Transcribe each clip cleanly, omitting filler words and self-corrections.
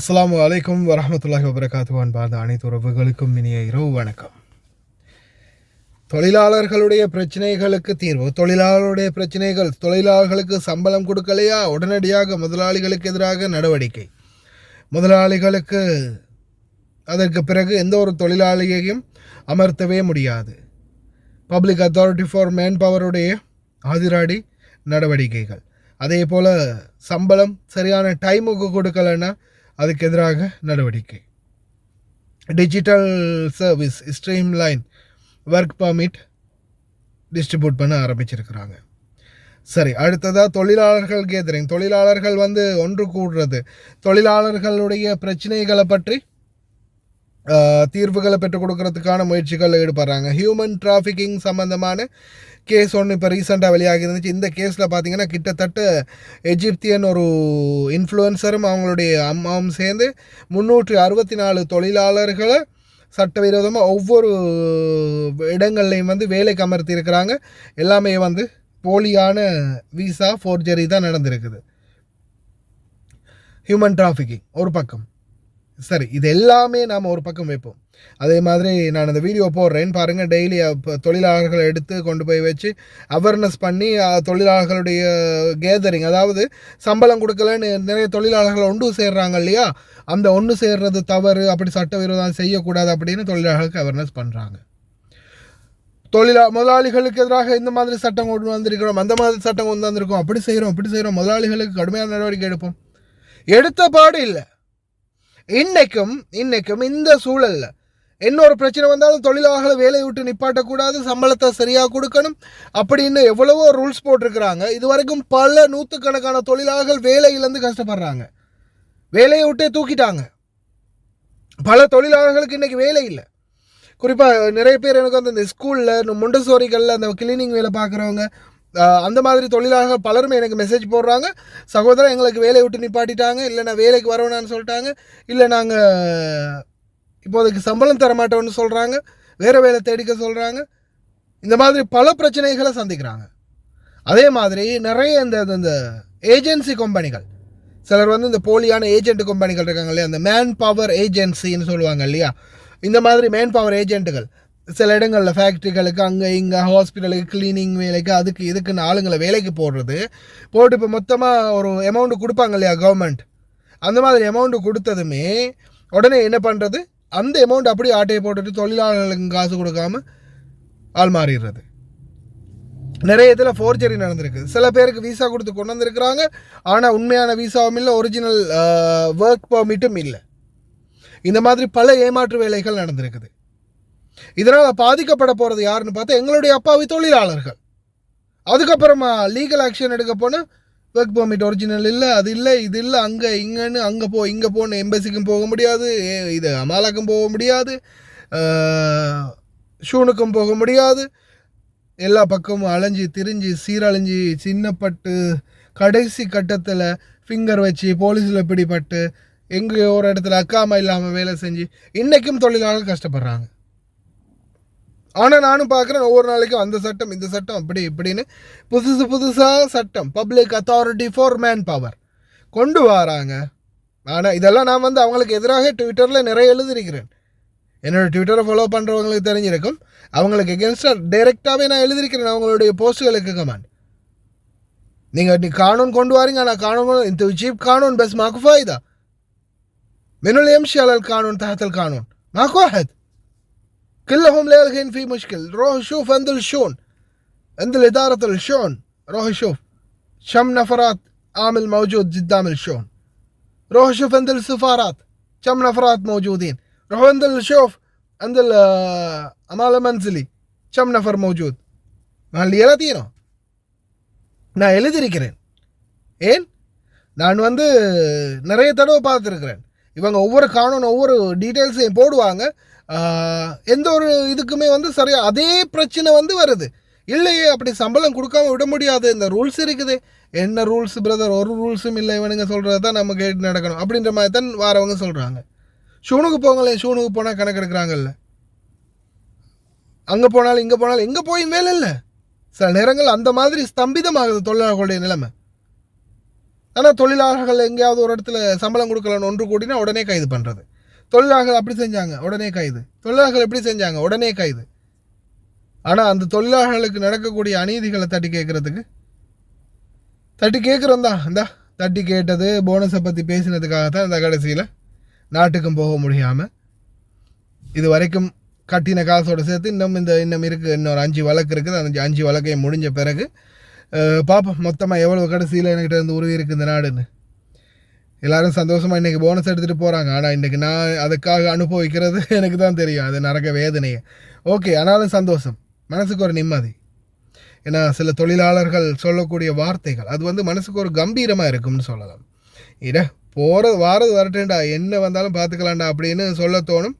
அஸ்ஸலாமு அலைக்கும் வரஹ்மத்துல்லாஹி வபரகாத்துஹு. அன்பார்ந்த அனைத்து உறவுகளுக்கும் இனிய இரவு வணக்கம். தொழிலாளர்களுடைய பிரச்சனைகளுக்கு தீர்வு. தொழிலாளர்களுடைய பிரச்சனைகள், தொழிலாளர்களுக்கு சம்பளம் கொடுக்கலையா, உடனடியாக முதலாளிகளுக்கு எதிராக நடவடிக்கை. முதலாளிகளுக்கு அதற்கு பிறகு எந்த ஒரு தொழிலாளியையும் அமர்த்தவே முடியாது. பப்ளிக் அத்தாரிட்டி ஃபார் மேன் பவருடைய ஆதிராடி நடவடிக்கைகள். அதே போல் சம்பளம் சரியான டைமுக்கு கொடுக்கலைன்னா அதுக்கு எதிராக நடவடிக்கை. Digital service streamline work permit distribute பண்ண ஆரம்பிச்சிருக்கிறாங்க. சரி, அடுத்ததாக தொழிலாளர்கள் கேதரிங். தொழிலாளர்கள் ஒன்று கூடுறது, தொழிலாளர்களுடைய பிரச்சனைகளை பற்றி தீர்வுகளை பெற்றுக் கொடுக்கறதுக்கான முயற்சிகள் ஈடுபடுறாங்க. ஹியூமன் டிராஃபிக்கிங் சம்மந்தமான கேஸ் ஒன்று இப்போ ரீசெண்டாக வெளியாகி இருந்துச்சு. இந்த கேஸில் பார்த்தீங்கன்னா கிட்டத்தட்ட எஜிப்தியன் ஒரு இன்ஃப்ளூயன்சரும் அவங்களுடைய அம்மாவும் சேர்ந்து 364 தொழிலாளர்களை சட்டவிரோதமாக ஒவ்வொரு இடங்கள்லையும் வேலைக்கு அமர்த்தி இருக்கிறாங்க. எல்லாமே போலியான விசா ஃபோர்ஜரி தான் நடந்திருக்குது. ஹியூமன் டிராஃபிக்கிங் ஒரு பக்கம். சரி, இது எல்லாமே நாம் ஒரு பக்கம் வைப்போம். அதே மாதிரி நான் இந்த வீடியோ போடுறேன்னு பாருங்கள். டெய்லி தொழிலாளர்களை எடுத்து கொண்டு போய் வச்சு அவேர்னஸ் பண்ணி தொழிலாளர்களுடைய கேதரிங், அதாவது சம்பளம் கொடுக்கலன்னு நிறைய தொழிலாளர்கள் ஒன்று சேர்றாங்க இல்லையா, அந்த ஒன்று சேர்றது தவறு, அப்படி சட்டவிரோதம் செய்யக்கூடாது அப்படின்னு தொழிலாளர்களுக்கு அவேர்னஸ் பண்ணுறாங்க. முதலாளிகளுக்கு எதிராக இந்த மாதிரி சட்டம் கொண்டு வந்திருக்கிறோம், அந்த மாதிரி சட்டம் கொண்டு வந்திருக்கோம், அப்படி செய்கிறோம், முதலாளிகளுக்கு கடுமையான நடவடிக்கை எடுப்போம். எடுத்த பாடு இல்லை. இன்னைக்கும் இந்த சூழலில் இன்னொரு பிரச்சனை வந்தாலும் தொழிலாளர்களை வேலையை விட்டு நிப்பாட்டக்கூடாது, சம்பளத்தை சரியாக கொடுக்கணும் அப்படின்னு எவ்வளவோ ரூல்ஸ் போட்டிருக்கிறாங்க. இது வரைக்கும் பல நூற்றுக்கணக்கான தொழிலாளர்கள் வேலையிலேருந்து கஷ்டப்படுறாங்க. வேலையை விட்டே தூக்கிட்டாங்க. பல தொழிலாளர்களுக்கு இன்றைக்கி வேலை இல்லை. குறிப்பாக நிறைய பேர் எனக்கு இந்த ஸ்கூலில் மொண்டசோரிகளில் அந்த கிளீனிங் வேலை பார்க்குறவங்க, அந்த மாதிரி தொழிலாளர்கள் பலருமே எனக்கு மெசேஜ் போடுறாங்க, சகோதரர் எங்களுக்கு வேலையை விட்டு நிப்பாட்டிட்டாங்க, இல்லை நான் வேலைக்கு வரவேணான்னு சொல்லிட்டாங்க, இல்லை நாங்கள் இப்போதைக்கு சம்பளம் தர மாட்டோம்னு சொல்கிறாங்க, வேறு வேலை தேடிக்க சொல்கிறாங்க. இந்த மாதிரி பல பிரச்சனைகளை சந்திக்கிறாங்க. அதே மாதிரி நிறைய இந்த ஏஜென்சி கம்பெனிகள், சிலர் இந்த போலியான ஏஜென்ட் கம்பெனிகள் இருக்காங்க இல்லையா, அந்த மேன் பவர் ஏஜென்சின்னு சொல்லுவாங்க இல்லையா, இந்த மாதிரி மேன் பவர் ஏஜென்ட்டுகள் சில இடங்களில் ஃபேக்ட்ரிகளுக்கு, அங்கே இங்கே ஹாஸ்பிட்டலுக்கு, கிளீனிங் வேலைக்கு, அதுக்கு இதுக்குன்னு ஆளுங்களை வேலைக்கு போட்டு இப்போ மொத்தமாக ஒரு அமௌண்ட்டு கொடுப்பாங்க இல்லையா கவர்மெண்ட், அந்த மாதிரி அமௌண்ட்டு கொடுத்ததுமே உடனே என்ன பண்ணுறது, அந்த அமௌண்ட் அப்படியே ஆட்டையை போட்டுட்டு தொழிலாளர்களுக்கு காசு கொடுக்காம ஆள் மாறிடுறது. நிறைய இதில் ஃபோர்ஜரி நடந்திருக்கு. சில பேருக்கு விசா கொடுத்து கொண்டு வந்திருக்கிறாங்க, ஆனால் உண்மையான விசாவும் இல்லை, ஒரிஜினல் ஒர்க் பர்மிட்டும் இல்லை. இந்த மாதிரி பல ஏமாற்று வேலைகள் நடந்திருக்குது. இதனால் பாதிக்கப்பட போகிறது யாருன்னு பார்த்தா எங்களுடைய அப்பாவி தொழிலாளர்கள். அதுக்கப்புறமா லீகல் ஆக்ஷன் எடுக்க போனால் ஒர்க் பர்மிட் ஒரிஜினல் இல்லை, அது இல்லை, இது இல்லை, அங்கே இங்கேன்னு இங்கே போன்னு எம்பசிக்கும் போக முடியாது, இது அமாலாக்கும் போக முடியாது, ஷூனுக்கும் போக முடியாது. எல்லா பக்கமும் அலைஞ்சி திரிஞ்சு சீரழிஞ்சி சின்னப்பட்டு கடைசி கட்டத்தில் ஃபிங்கர் வச்சு போலீஸில் பிடிபட்டு எங்கே ஒரு இடத்துல அக்காமா இல்லாமல் வேலை செஞ்சு இன்றைக்கும் தொழிலாளர்கள் கஷ்டப்படுறாங்க. ஆனால் நானும் பார்க்குறேன் ஒவ்வொரு நாளைக்கும் அந்த சட்டம் இந்த சட்டம் அப்படி இப்படின்னு புதுசாக சட்டம், public authority for man power கொண்டு வராங்க. ஆனால் இதெல்லாம் நான் அவங்களுக்கு எதிராக ட்விட்டரில் நிறைய எழுதியிருக்கிறேன். என்னோடய ட்விட்டரை ஃபாலோ பண்ணுறவங்களுக்கு தெரிஞ்சிருக்கும். அவங்களுக்கு எகென்ஸ்டாக டைரெக்டாகவே நான் எழுதியிருக்கிறேன் அவங்களுடைய போஸ்ட்டுகளுக்கு கமெண்ட். நீங்கள் கானூன் கொண்டு வாரீங்க, ஆனால் கானூன் இந்த ஜீப் கானூன் பஸ் மாக்கு ஃபாயிதா من اللي يمشي على القانون تحت القانون ماكو واحد كلهم لاغين في مشكل. روح شوف عند الشون، عند الإدارة الشون، روح شوف كم نفرات عامل موجود قدام الشون. روح شوف عند السفارات كم نفرات موجودين. روح عند شوف عند العمالة المنزلي كم نفر موجود. ما اللي يلاتينو நான் எழுதியிருக்கிறேன். ஏன் நான் நிறைய தடவை பார்த்துருக்கிறேன். இவங்க ஒவ்வொரு கானூன் ஒவ்வொரு டீட்டெயில்ஸையும் போடுவாங்க. எந்த ஒரு இதுக்குமே சரியாக அதே பிரச்சனை வருது. இல்லையே அப்படி சம்பளம் கொடுக்காம விட முடியாது, இந்த ரூல்ஸ் இருக்குது. என்ன ரூல்ஸ் பிரதர், ஒரு ரூல்ஸும் இல்லை, இவனுங்க சொல்கிறது தான் நம்ம கேட்டு நடக்கணும் அப்படின்ற மாதிரி தான் வாரவங்க சொல்கிறாங்க. ஷூனுக்கு போங்களேன், ஷூனுக்கு போனால் கணக்கு எடுக்கிறாங்கல்ல, அங்கே போனாலும் இங்கே போனாலும் எங்கே போயும் வேலை இல்லை. சில நேரங்கள் அந்த மாதிரி ஸ்தம்பிதமாகுது தொழிலாளர்களுடைய நிலைமை. ஆனால் தொழிலாளர்கள் எங்கேயாவது ஒரு இடத்துல சம்பளம் கொடுக்கலன்னு ஒன்று கூடினா உடனே கைது பண்ணுறது. தொழிலாளர்கள் அப்படி செஞ்சாங்க உடனே கைது, தொழிலாளர்கள் எப்படி செஞ்சாங்க உடனே கைது. ஆனால் அந்த தொழிலாளர்களுக்கு நடக்கக்கூடிய அநீதிகளை தட்டி கேட்குறதுக்கு தட்டி கேட்குறோம் தான். இந்த தட்டி கேட்டது போனஸை பற்றி பேசினதுக்காகத்தான் இந்த கடைசியில் நாட்டுக்கும் போக முடியாமல் இது வரைக்கும் கட்டின காசோடு சேர்த்து இன்னும் இருக்குது, இன்னொரு 5 வழக்கு இருக்குது. அந்த 5 வழக்கையும் முடிஞ்ச பிறகு பார்ப்போம் மொத்தமாக எவ்வளோ கடைசியில் என்கிட்ட இருந்து உருவி இருக்குது இந்த நாடுன்னு. எல்லோரும் சந்தோஷமாக இன்றைக்கி போனஸ் எடுத்துகிட்டு போகிறாங்க. ஆனால் இன்றைக்கி நான் அதுக்காக அனுபவிக்கிறது எனக்கு தான் தெரியும், அது நரக வேதனையை. ஓகே, ஆனாலும் சந்தோஷம், மனசுக்கு ஒரு நிம்மதி. ஏன்னா சில தொழிலாளர்கள் சொல்லக்கூடிய வார்த்தைகள் அது வந்து மனசுக்கு ஒரு கம்பீரமாக இருக்கும்னு சொல்லலாம். வாரது வரட்டேன்டா, என்ன வந்தாலும் பார்த்துக்கலாம்டா அப்படின்னு சொல்ல தோணும்.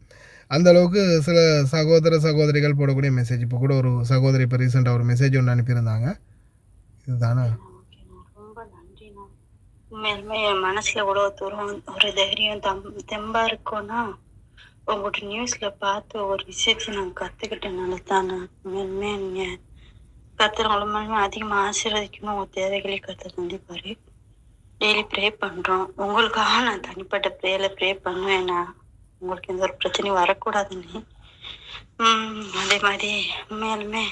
அந்தளவுக்கு சில சகோதரிகள் போடக்கூடிய மெசேஜ். இப்போ கூட ஒரு சகோதரி இப்போ ரீசெண்டாக ஒரு மெசேஜ் ஒன்று அனுப்பியிருந்தாங்க. இதுதானே ரொம்ப நன்றிண்ணா. உண்மையிலுமே என் மனசுல இவ்வளோ தூரம் ஒரு தைரியம் தெம்பா இருக்கும்னா உங்கள்கிட்ட நியூஸ்ல பார்த்து ஒரு விஷயத்தை நான் கற்றுக்கிட்டனால தானே. உண்மையிலுமே நீங்கள் கத்துறவங்களுமே அதிகமாக ஆசீர்வதிக்கணும், உங்கள் தேவைகளை கற்று கண்டிப்பாரு. டெய்லி ப்ரே பண்ணுறோம். உங்களுக்காக நான் தனிப்பட்ட ப்ரே பண்ணுவேன்னா உங்களுக்கு எந்த ஒரு பிரச்சனையும் வரக்கூடாதுன்னு. அதே மாதிரி உண்மையாலுமே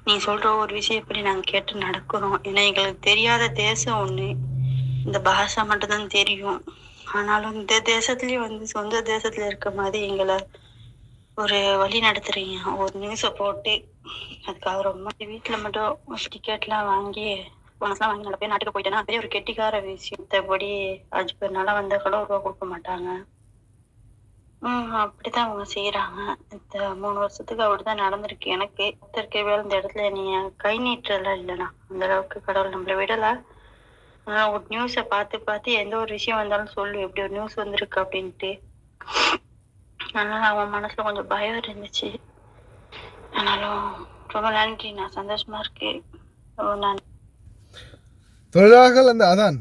நீ சொல்கிற ஒரு விஷயம் எப்படி நாங்கள் கேட்டு நடக்கிறோம். ஏன்னா எங்களுக்கு தெரியாத தேசம் ஒன்று, இந்த பாஷா மட்டும்தான் தெரியும். ஆனாலும் இந்த தேசத்துலேயும் வந்து சொந்த தேசத்தில் இருக்க மாதிரி எங்களை ஒரு வழி நடத்துறீங்க. ஒரு நியூஸை போட்டு அதுக்காக ரொம்ப வீட்டில் மட்டும் டிக்கெட்லாம் வாங்கி போனஸ்லாம் வாங்கி நல்ல பேர் நாட்டுக்கு போயிட்டேன்னா அதே ஒரு கெட்டிக்கார விஷயம். மற்றபடி 5 பேர் நல்லா வந்தால் கூட ரூபா கொடுக்க மாட்டாங்க. அப்படிதான் அவங்க செய்யறாங்க. இந்த 3 வருஷத்துக்கு அப்படிதான் நடந்திருக்கு எனக்கு. வேலை இந்த இடத்துல நீ கை நீட்டலாம் இல்லைண்ணா, அந்த அளவுக்கு கடவுள் நம்மளை விடல. ஒரு நியூஸை பார்த்து எந்த ஒரு விஷயம் வந்தாலும் சொல்லு, எப்படி ஒரு நியூஸ் வந்திருக்கு அப்படின்ட்டு. அதனால அவன் மனசுல கொஞ்சம் பயம் இருந்துச்சு. ஆனாலும் ரொம்ப நன்றி, நான் சந்தோஷமா இருக்கேன். தொழிலாளர்கள் அந்த அதான்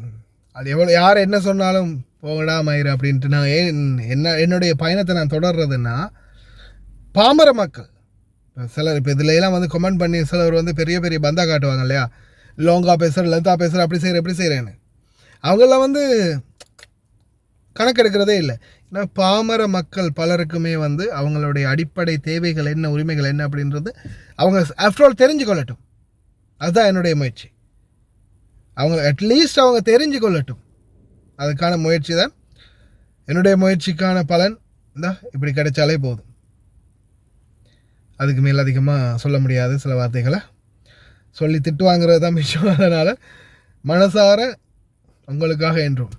அது எவ்வளோ யார் என்ன சொன்னாலும் போகடா மயிறு அப்படின்ட்டு நான் என்னுடைய பயணத்தை நான் தொடர்றதுன்னா பாமர மக்கள் சிலர் இப்போ இதுல எல்லாம் வந்து கமெண்ட் பண்ணி சிலர் வந்து பெரிய பெரிய பந்தா காட்டுவாங்க இல்லையா, லோங்கா பேசுகிற லதா பேசுகிற அப்படி செய்கிற எப்படி செய்கிறேன்னு. அவங்களாம் வந்து கணக்கெடுக்கிறதே இல்லை. ஏன்னா பாமர மக்கள் பலருக்குமே வந்து அவங்களுடைய அடிப்படை தேவைகள் என்ன, உரிமைகள் என்ன அப்படின்றது அவங்க ஆஃப்டர் ஆல் தெரிஞ்சு கொள்ளட்டும். அதுதான் என்னுடைய முயற்சி. அவங்க அட்லீஸ்ட் அவங்க தெரிஞ்சு கொள்ளட்டும், அதுக்கான முயற்சி தான். என்னுடைய முயற்சிக்கான பலன் இப்படி கிடைச்சாலே போதும். அதுக்கு மேல் அதிகமாக சொல்ல முடியாது. சில வார்த்தைகளை சொல்லி திட்டு வாங்குறது தான் மிச்சம். அதனால் மனசார உங்களுக்காக என்றும்